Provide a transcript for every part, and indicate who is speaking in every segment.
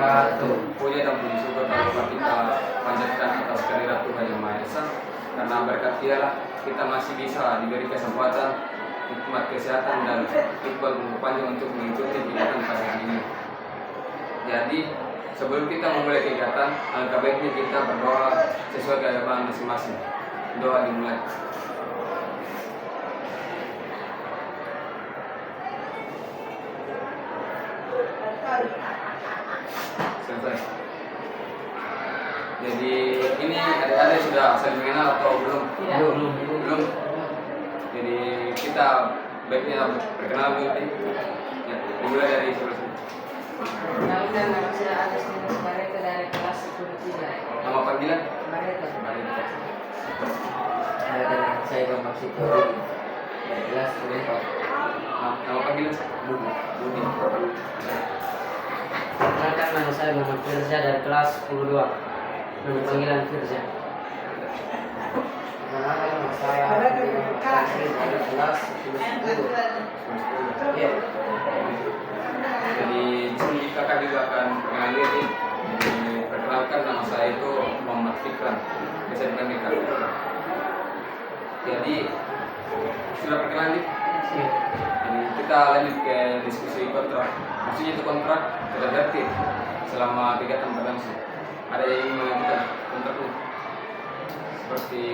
Speaker 1: wabarakatuh.
Speaker 2: Puja dan puji syukur dapat kita panjatkan atas kehadirat Tuhan Yang Maha Esa. Karena berkat Dialah kita masih bisa diberi kesempatan, nikmat kesehatan dan iqbal umur panjang untuk mengikuti kegiatan pada hari ini. Jadi sebelum kita memulai kegiatan, alangkah baiknya kita berdoa sesuai keagamaan masing-masing. Doa dimulai. Selesai. Jadi ini adik-adik sudah saling mengenal atau belum? Belum. Jadi kita baiknya perkenalan dulu. Ya, dimulai dari sebelah sini.
Speaker 3: Nama saya Agus Nino Barreto dari kelas 10
Speaker 2: Nama panggilan?
Speaker 3: Barreto.
Speaker 1: Saya Bambang Sitori dari kelas 10.
Speaker 2: Nama panggilan? Budi.
Speaker 1: Perkenalkan, nama saya Muhammad Firza dari kelas 10-2. Nama panggilan Firza. Perkenalkan, nama saya Fadri dari kelas 10. Ya.
Speaker 2: Jadi di sini kakak juga akan perkenalan diri. Perkenalkan, nama saya itu Muhammad Fikran. Bisa dipanggil kakak. Jadi sudah perkenalan nih. Jadi kita lanjut ke diskusi kontrak. Maksudnya itu kontrak tidak tertib selama kegiatan berlangsung. Ada yang ingin mengajukan kontraknya? Seperti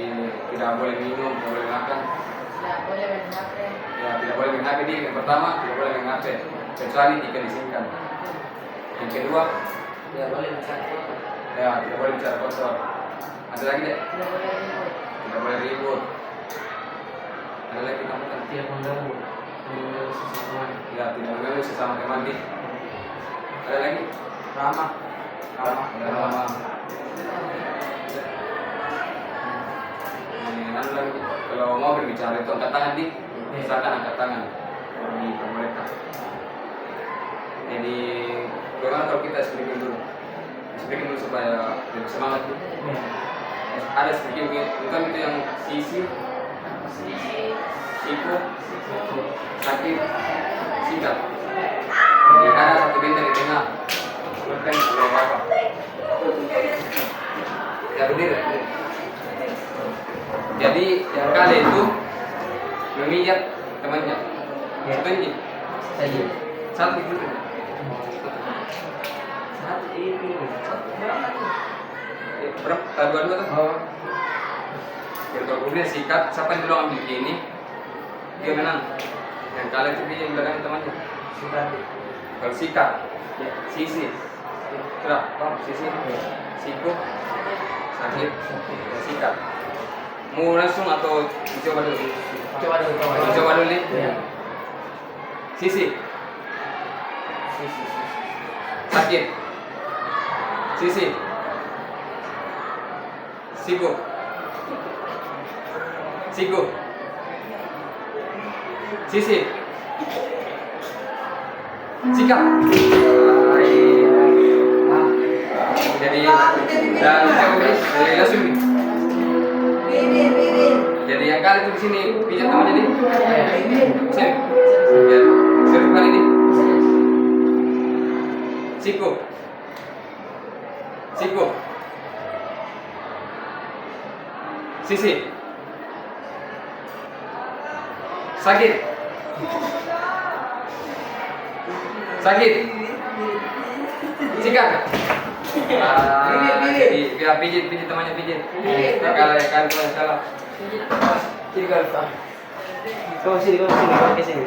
Speaker 2: tidak boleh minum, tidak boleh makan.
Speaker 3: Tidak boleh main HP.
Speaker 2: Ya, tidak boleh main HP di yang pertama, tidak boleh main HP kecuali jika diizinkan. Yang kedua,
Speaker 1: Tidak boleh bicara kotor.
Speaker 2: ya tidak boleh bicara kotor. Ada lagi deh?
Speaker 3: Tidak boleh ribut.
Speaker 2: Tidak boleh ribut. Ada lagi tambahan?
Speaker 1: Tidak mengganggu sesama.
Speaker 2: Ya, tidak mengganggu sesama teman di. Ada lagi?
Speaker 1: Ramah.
Speaker 2: Ramah. Ada lagi. Kalau mau berbicara itu angkat tangan di. Silakan angkat tangan. Diperbolehkan. Jadi bagaimana kalau kita speaking dulu? Speaking dulu supaya lebih semangat nih. Ada speaking bukan itu yang sisi, siku, sakit, singkat. Jadi ada satu benda di tengah. Bukan apa. Ya berdiri. Jadi yang kali itu memijat temannya. Sebenarnya
Speaker 1: Saya.
Speaker 2: satu itu.
Speaker 1: Saat ini.
Speaker 2: Berapa? Dua tuh.
Speaker 1: Oh.
Speaker 2: Jadi kalau kemudian sikat, siapa yang dulu ambil ini, dia menang. Yang kalian itu dia yang belakang temannya.
Speaker 1: Sudah.
Speaker 2: Kalau sikat, sisi, sudah, sisi, siku, sakit, sikat. Mau langsung atau dicoba dulu?
Speaker 1: Coba dulu.
Speaker 2: Dicoba dulu nih.
Speaker 1: Ya.
Speaker 2: Sisi, sakit, sisi, siku, sisi, sikap. Jadi dan dari langsung nih. Jadi yang kali itu di sini pijat temannya nih. Sini. Ya, sini kali ini. Siku. Sisi. Sakit. Sikat. Jadi biar pijit temannya pijit. Kalau salah.
Speaker 1: Sini kalau Pak. Kau sini ke sini.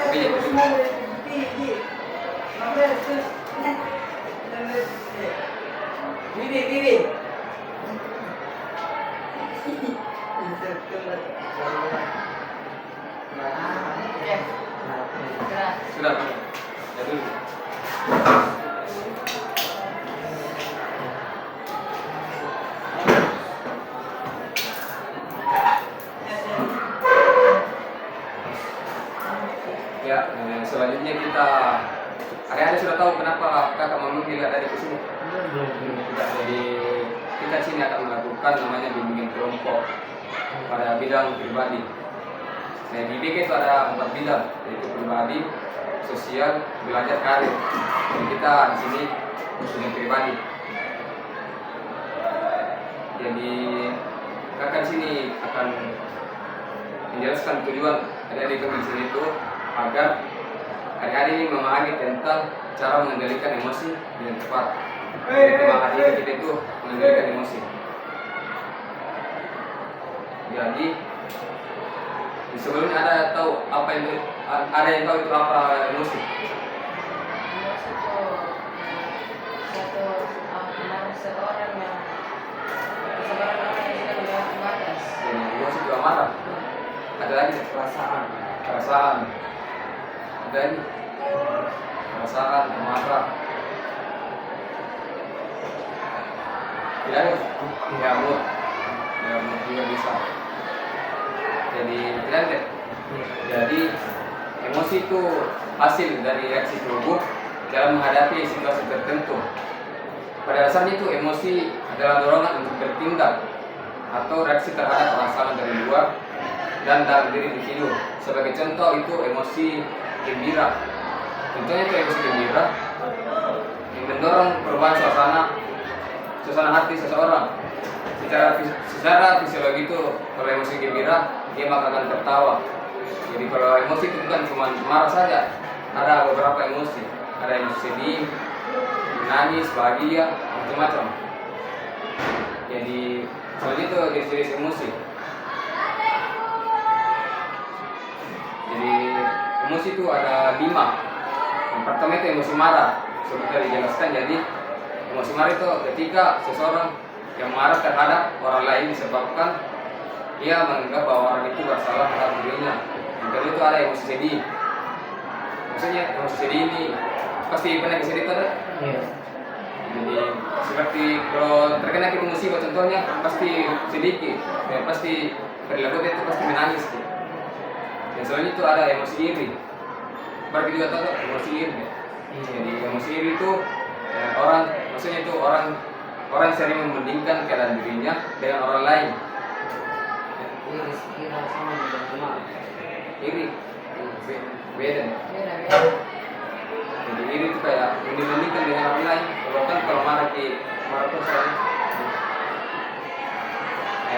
Speaker 2: Pijit. Sudah. Ya dulu. Ya, selanjutnya kita ada sudah tahu kenapa kakak memanggil dari ke sini? Tidak, jadi kita sini akan melakukan namanya bimbingan kelompok pada bidang pribadi. Nah, di BK itu ada 4 bidang, yaitu pribadi, sosial, belajar karir. Jadi kita di sini punya pribadi. Jadi kakak di sini akan menjelaskan tujuan adik-adik di sini itu agar adik-adik ini memahami tentang cara mengendalikan emosi dengan tepat. Jadi tema adik kita itu mengendalikan emosi. Jadi sebelumnya ada tahu apa itu, ada yang tahu itu apa emosi?
Speaker 3: Emosi itu seseorang yang sudah melewati batas.
Speaker 2: Jadi emosi itu amarah. Ada lagi perasaan, ada lagi perasaan, amarah. Tidak ada, ya mood juga bisa. Jadi tidak ada. Jadi emosi itu hasil dari reaksi tubuh dalam menghadapi situasi tertentu. Pada dasarnya itu emosi adalah dorongan untuk bertindak atau reaksi terhadap perasaan dari luar dan dalam diri individu. Sebagai contoh itu emosi gembira. Contohnya itu emosi gembira yang mendorong perubahan suasana hati seseorang. Secara fisiologi itu kalau emosi gembira dia akan tertawa. Jadi kalau emosi itu bukan cuma marah saja, ada beberapa emosi. Ada emosi sedih, menangis, bahagia, macam-macam. Jadi selanjutnya itu jenis-jenis emosi. Jadi emosi itu ada 5. Yang pertama itu emosi marah. Seperti dijelaskan, jadi emosi marah itu ketika seseorang yang marah terhadap orang lain disebabkan dia menganggap bahwa orang itu bersalah terhadap dirinya. Yang kedua itu ada emosi sedih. Maksudnya emosi sedih ini pasti pernah kesedih kan?
Speaker 1: Iya.
Speaker 2: Jadi seperti kalau terkena kita musibah contohnya pasti sedikit, ya, pasti perilaku dia itu pasti menangis. Dan selanjutnya itu ada emosi iri. Berarti juga tahu emosi iri. Jadi emosi iri itu maksudnya itu orang sering membandingkan keadaan dirinya dengan orang lain.
Speaker 3: Iri sama dengan kenal.
Speaker 2: Iri beda. Jadi iri itu kayak dibandingkan dengan orang lain. Kalau marah terus kan.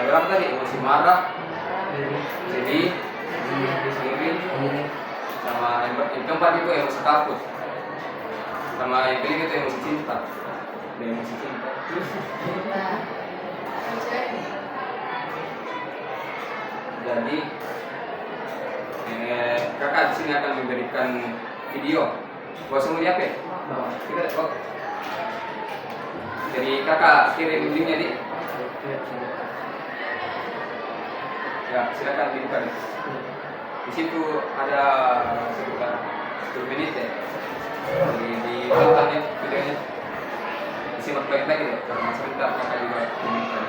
Speaker 2: Berapa tadi emosi marah, sedih, iri, sama yang keempat itu emosi takut, sama yang kelima itu emosi cinta. Emosi cinta. Jadi kakak di sini akan memberikan video. Bos mau apa? Kita jadi kakak kirim linknya di. Ya silakan dibuka. Di situ ada sekitar 10 menit ya. Jadi ditonton ya videonya. Disimak baik-baik ya. Karena sebentar kakak juga diminta.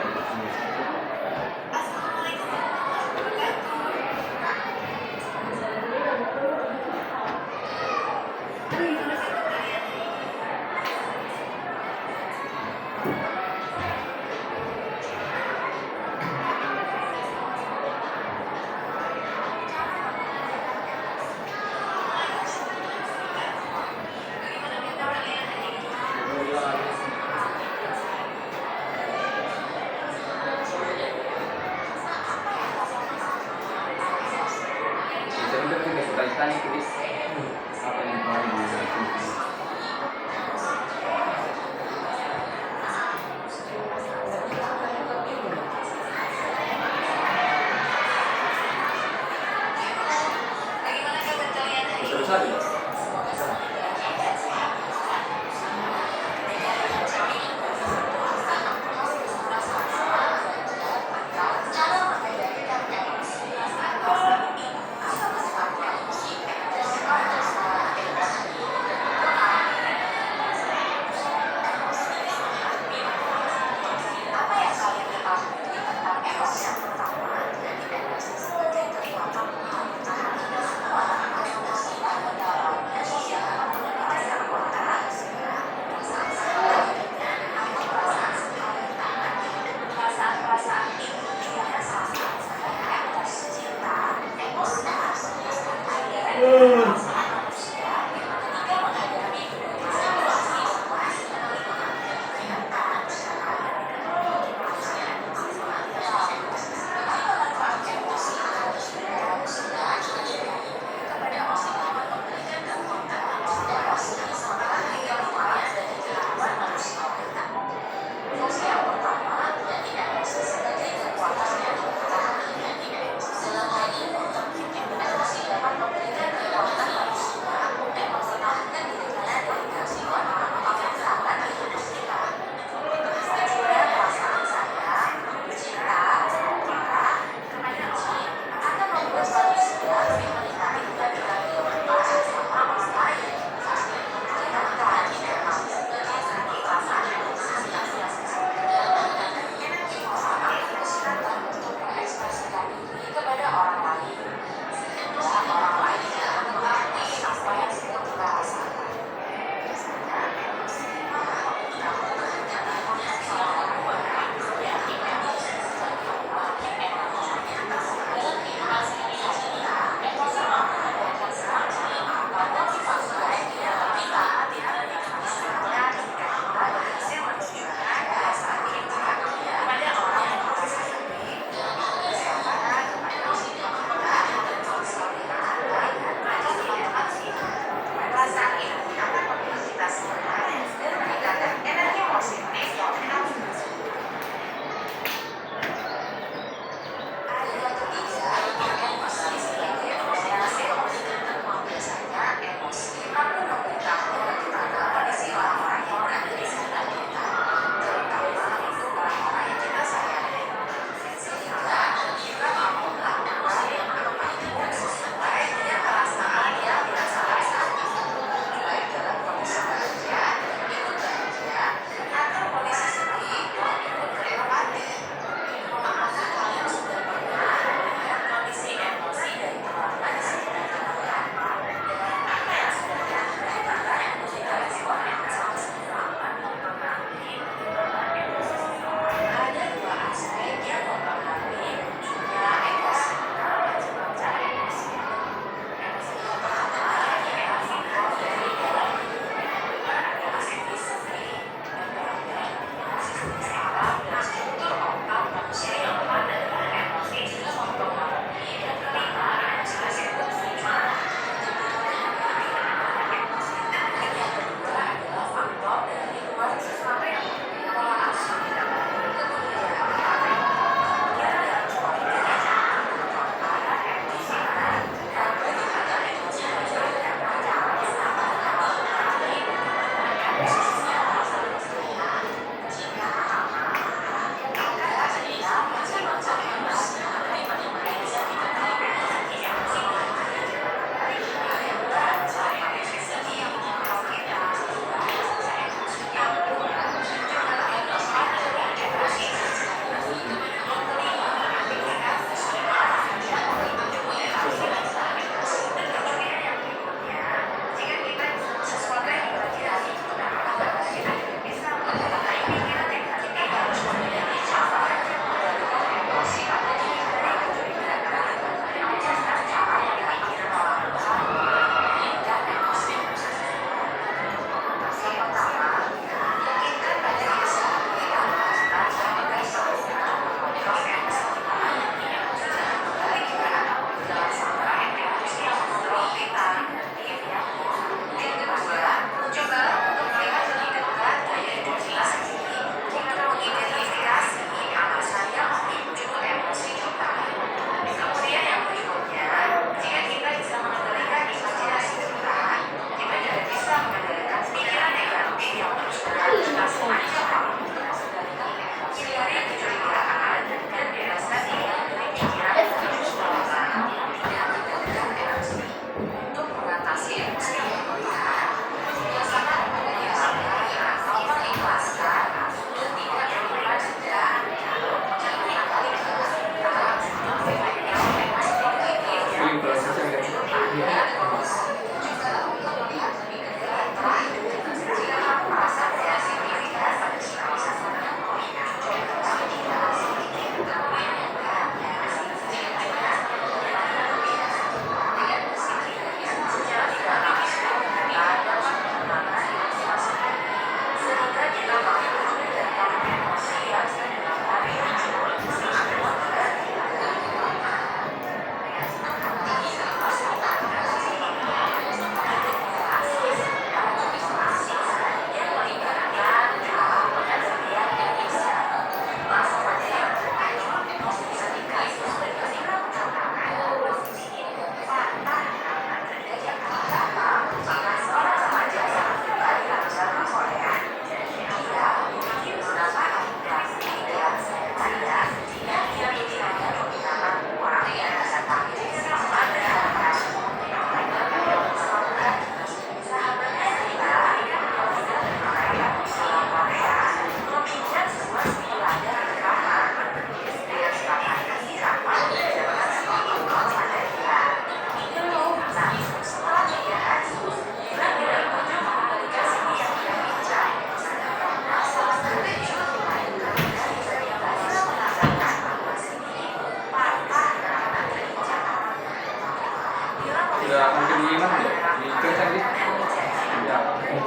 Speaker 2: Jadi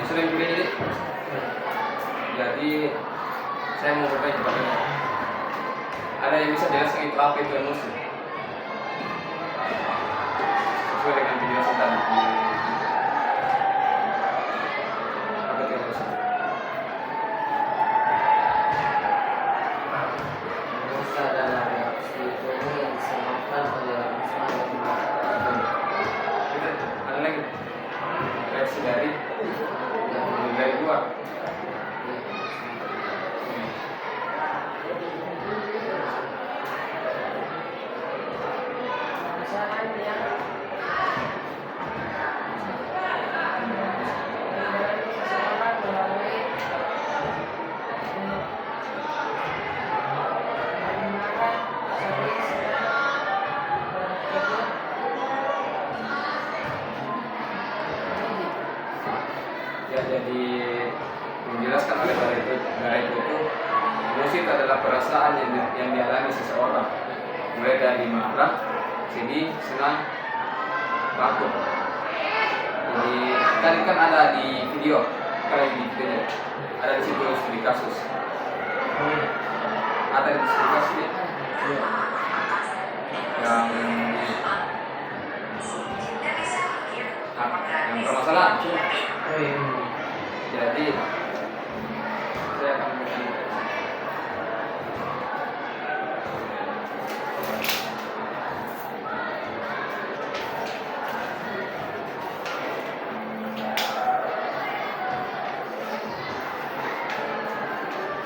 Speaker 2: sudah begini deh. Jadi saya mau bertanya kepada ada yang bisa jelaskan itu apa itu emosi? Sesuai dengan penjelasan tadi. Apa itu emosi?
Speaker 3: Emosi adalah reaksi tubuh yang disebabkan oleh rasa dan marah.
Speaker 2: Ada lagi reaksi dari luar. Ya, jadi menjelaskan oleh Barreto itu emosi itu adalah perasaan yang dialami seseorang mulai dari marah, sedih, senang, takut. Jadi kan ada di video, kalau di videonya ada di situ studi kasus, ada di studi kasus ya? yang permasalahan. Jadi saya akan begini.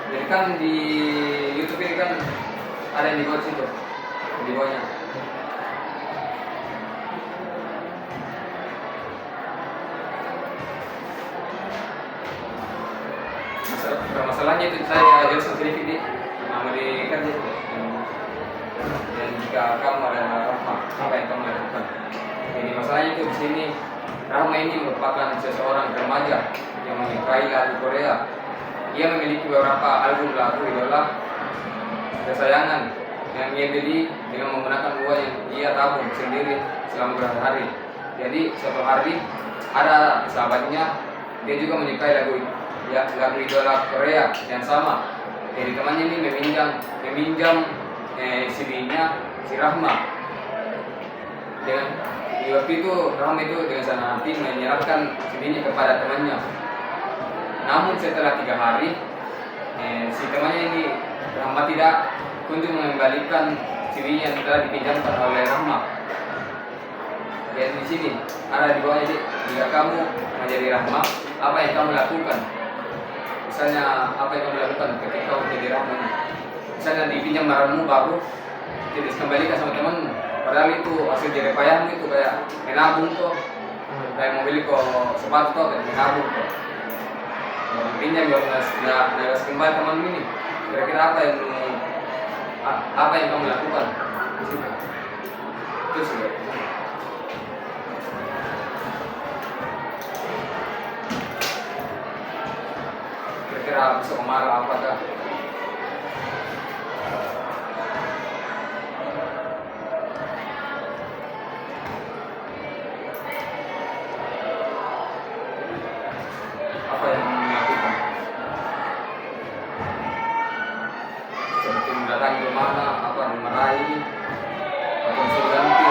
Speaker 2: Jadi kan di YouTube ini kan ada yang di bawah situ, di bawahnya. Masalahnya itu saya jelaskan sedikit di Amerika itu. Dan jika kamu ada rahmah, apa yang kamu lakukan? Jadi masalahnya itu di sini Rahma ini merupakan seseorang remaja yang menyukai lagu Korea. Ia memiliki beberapa album lagu idola kesayangan yang ia beli dengan menggunakan uang yang ia tabung sendiri selama berhari-hari. Jadi suatu hari ada sahabatnya, dia juga menyukai lagu idola Korea yang sama. Jadi temannya ini meminjam CD-nya si Rahma. Dengan di waktu itu Rahma itu dengan senang hati menyerahkan CD-nya kepada temannya. Namun setelah 3 hari si temannya ini Rahma tidak kunjung mengembalikan CD-nya yang telah dipinjamkan oleh Rahma. Jadi di sini ada di bawahnya, jika kamu menjadi Rahma, apa yang kamu lakukan? Misalnya apa yang kamu lakukan ketika kamu menjadi Rahma? Misalnya dipinjam barangmu baru, jadi dikembalikan sama temanmu. Padahal itu hasil jerih payahmu, itu kayak menabung tuh, kayak mau beli kok sepatu tuh, kayak menabung tuh. Pinjam nggak kembali teman ini. Kira-kira apa yang kamu lakukan di situ? Itu sih. Kira-kira bisa marah apakah? Apa yang melakukan? Seperti mendatangi kemana, apa dimarahi, atau suruh ganti.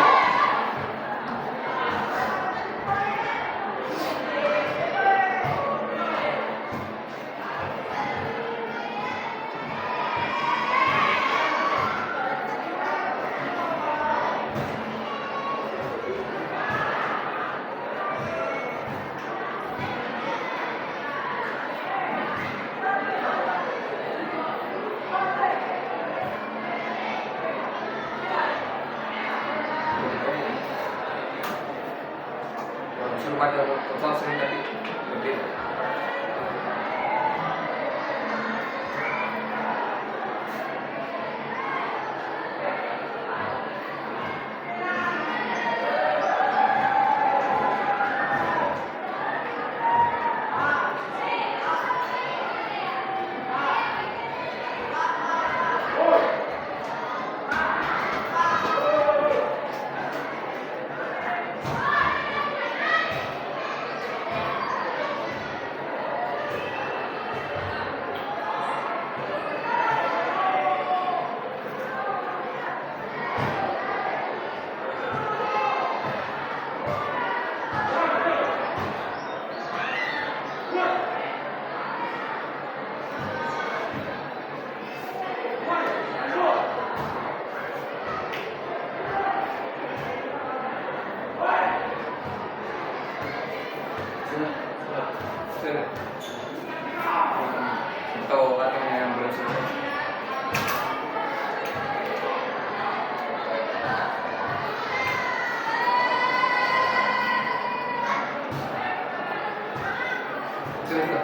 Speaker 2: Suruh baca total sering tapi berbeda. sudah atau yang belum selesai. Sudah.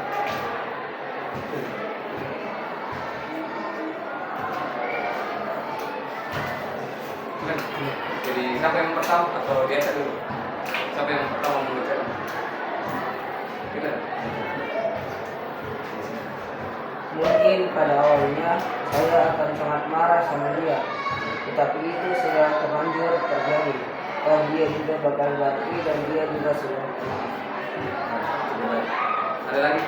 Speaker 2: Jadi siapa yang pertama atau biasa dulu? Siapa yang pertama membaca? Kita.
Speaker 3: Mungkin pada awalnya saya akan sangat marah sama dia, tetapi itu sudah terlanjur terjadi. Oh, dia juga bakal ganti dan dia juga sudah tenang.
Speaker 2: Ada lagi?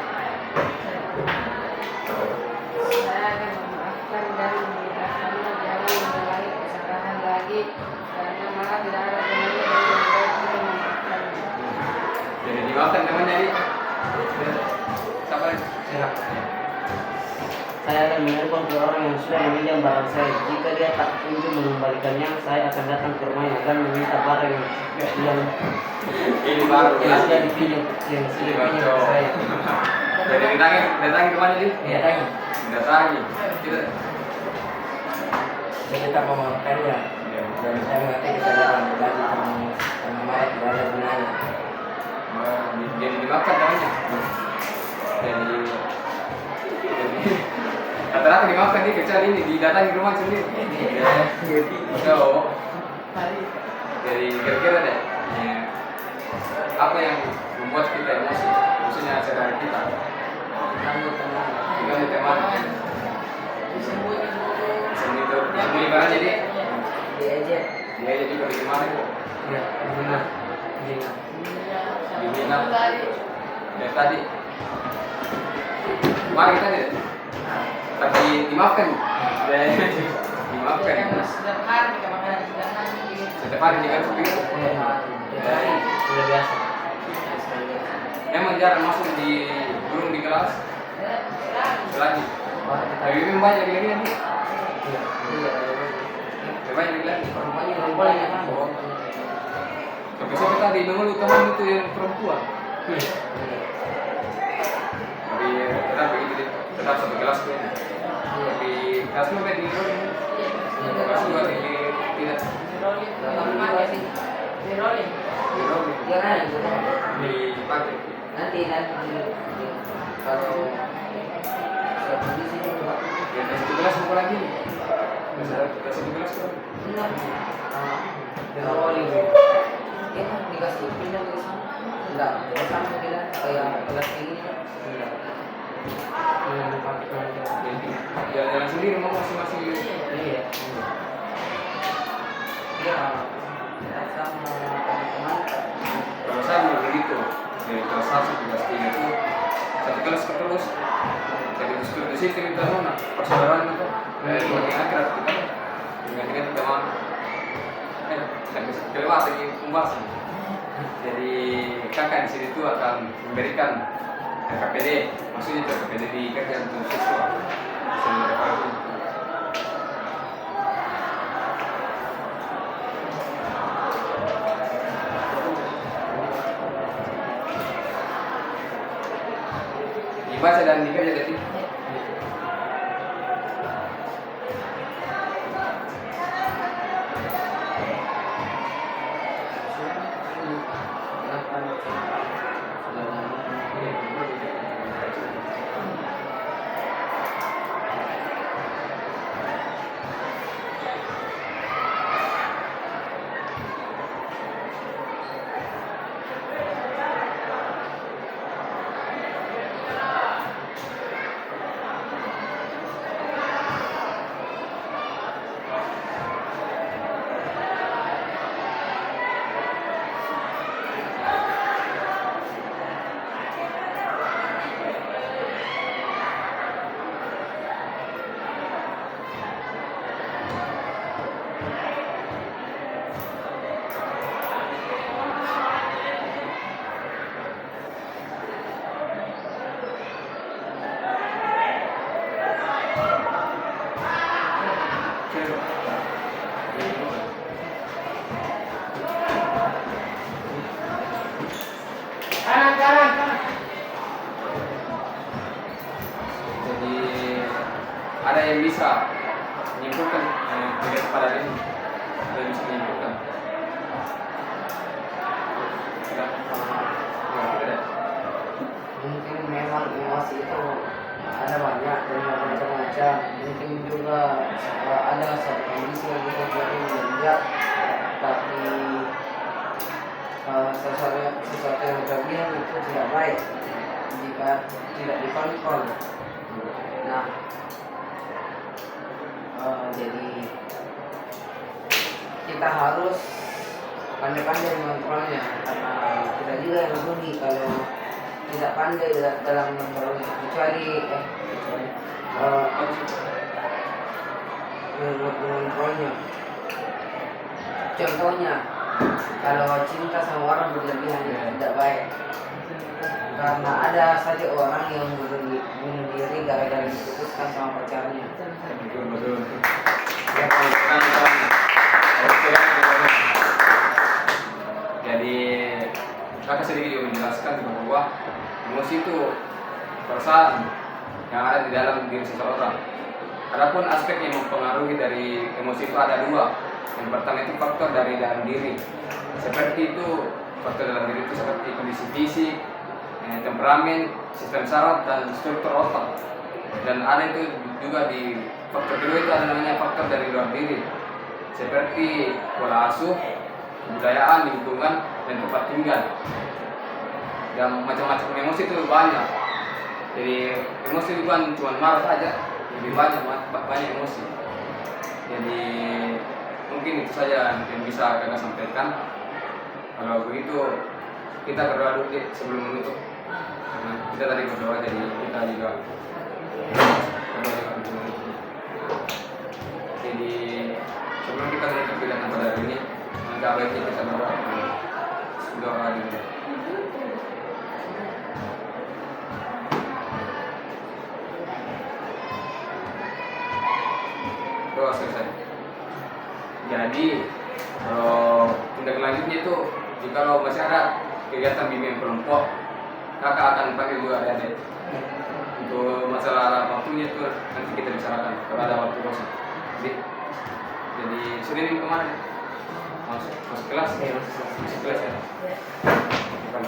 Speaker 1: Saya akan memaafkan dan membiarkannya jangan mengulangi kesalahan lagi karena malah tidak ada gunanya dan lebih baik memaafkannya.
Speaker 2: Jadi dimaafkan temannya ini. Siapa lagi?
Speaker 3: Saya akan menelpon ke orang yang sudah meminjam barang saya. Jika dia tak kunjung mengembalikannya, saya akan datang ke rumahnya dan meminta barang yang
Speaker 2: Ini baru
Speaker 3: sudah
Speaker 2: lagi.
Speaker 3: dipinjam yang sudah
Speaker 2: Ini
Speaker 3: dipinjam
Speaker 2: baru.
Speaker 3: ke saya.
Speaker 2: Jadi datangi kemana dia?
Speaker 3: Ya, tanya.
Speaker 2: Datangi. Kita.
Speaker 3: Saya tetap memaafkannya dan saya mengerti kesalahan lagi karena marah tidak ada gunanya.
Speaker 2: Jadi dimaafkan temannya. Jadi rata-rata dimaafkan dia kecuali ini didatangi ke rumah sendiri. So, jadi kira-kira deh apa yang membuat kita emosi, maksudnya saudara kita,
Speaker 3: Kamu tenang.
Speaker 2: kita teman, sembunyi barang jadi
Speaker 3: Diejek.
Speaker 2: dia jadi juga di mana kok,
Speaker 3: Ya, benar. Benar.
Speaker 2: dihina, dari tadi, kemarin kita deh, tapi dimaafkan, dimaafkan,
Speaker 1: Setiap hari kita makan
Speaker 2: setiap hari dia kan seperti itu.
Speaker 3: Sudah biasa.
Speaker 2: Memang jarang masuk di burung di kelas lagi. Tapi memang banyak lagi nih. Banyak lagi. Tapi sampai tadi mengeluh teman itu yang perempuan. Tapi tetap begitu, tetap satu kelas tuh. Tapi kelas lu kayak di kelas lu di tidak di rolling dipakai.
Speaker 3: Nanti kalau saya kondisi itu
Speaker 2: Ya satu kelas bukan lagi. Satu kelas tuh.
Speaker 3: benar. Rolling. Ya kan dikasih pindah ke sana. Enggak, ke sana kita kayak kelas ini kan. Enggak.
Speaker 2: Jalan-jalan sendiri mau masing-masing.
Speaker 3: Iya. Ya, kita sama teman-teman.
Speaker 2: Kalau saya mau begitu, dari kelas 1 ke kelas 3 itu satu kelas ke terus. Jadi di situ kita nona persaudaraan itu, makin akrab kita, dengan teman. Dan bisa kelewat lagi pembahasan. Jadi kakak di sini itu akan memberikan KPD, maksudnya itu KPD di kerjaan untuk siswa. Sebenarnya kalau dibaca dan dikerja jadi
Speaker 3: sesuatu yang berlebihan itu tidak baik jika tidak dikontrol. Nah, jadi kita harus pandai-pandai mengontrolnya, karena kita juga yang rugi kalau tidak pandai dalam mengontrolnya, kecuali mengontrolnya. Contohnya, kalau cinta sama orang berlebihan itu tidak baik, karena ada saja orang yang bunuh diri gara-gara diputuskan sama pacarnya.
Speaker 2: Betul. Ya, kan. Jadi kakak sedikit juga menjelaskan bahwa emosi itu perasaan yang ada di dalam diri seseorang. Adapun aspek yang mempengaruhi dari emosi itu ada dua. Yang pertama itu faktor dari dalam diri. Seperti itu, faktor dalam diri itu seperti kondisi fisik, temperamen, sistem saraf, dan struktur otak. Dan ada itu juga di faktor kedua itu ada namanya faktor dari luar diri, seperti pola asuh, kebudayaan, lingkungan, dan tempat tinggal. Dan macam-macam emosi itu banyak. Jadi emosi bukan cuma marah saja, lebih banyak emosi. Jadi mungkin itu saja yang bisa kakak sampaikan. Kalau begitu kita berdoa dulu deh sebelum menutup. Karena kita tadi berdoa, jadi kita juga berdoa. Jadi sebelum kita menutup kegiatan pada hari ini, agak baiknya kita berdoa dulu. Doa selesai. Jadi kalau tindak lanjutnya itu, jika masih ada kegiatan bimbingan kelompok, kakak akan panggil juga adik-adik. Untuk masalah waktunya itu nanti kita bicarakan kalau ada waktu kosong. Jadi sudah ini kemana? Masuk kelas? Masuk kelas ya? Bukan.